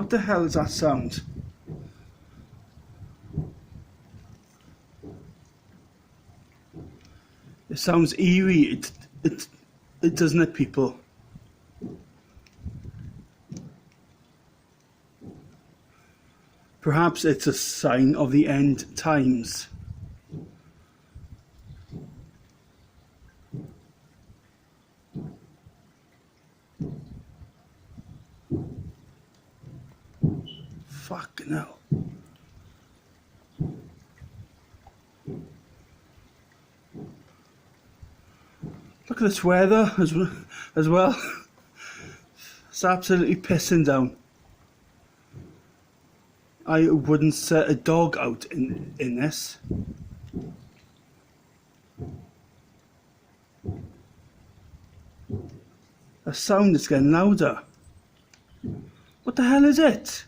What the hell is that sound? It sounds eerie. It doesn't it, people? Perhaps it's a sign of the end times. Fucking hell. Look at this weather as well. It's absolutely pissing down. I wouldn't set a dog out in this. The sound is getting louder. What the hell is it?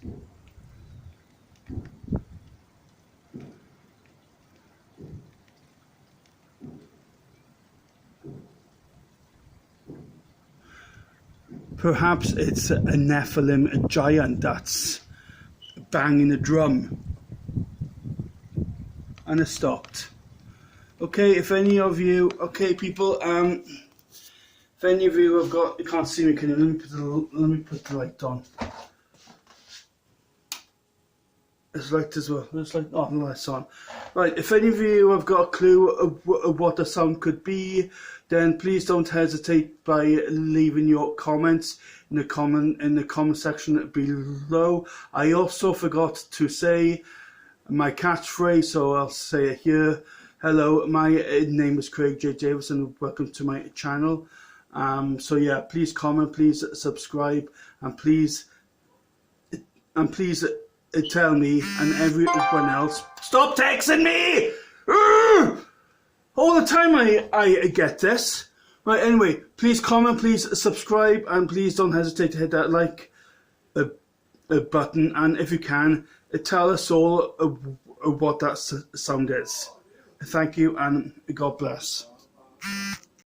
Perhaps it's a Nephilim, a giant that's banging a drum. And it stopped. Okay, if any of you, okay people, if any of you have got, you can't see me, can you? Let me put the light on. It's light as well. It's like, oh, no, it's on. Right, if any of you have got a clue of what the sound could be, then please don't hesitate by leaving your comments in the comment section below. I also forgot to say my catchphrase, so I'll say it here. Hello, my name is Craig J. Davies and welcome to my channel. So yeah, please comment, please subscribe, and please tell me and everyone else, stop texting me! All the time I get this. Right, anyway, please comment, please subscribe, and please don't hesitate to hit that like button, and if you can, tell us all what that sound is. Thank you, and God bless.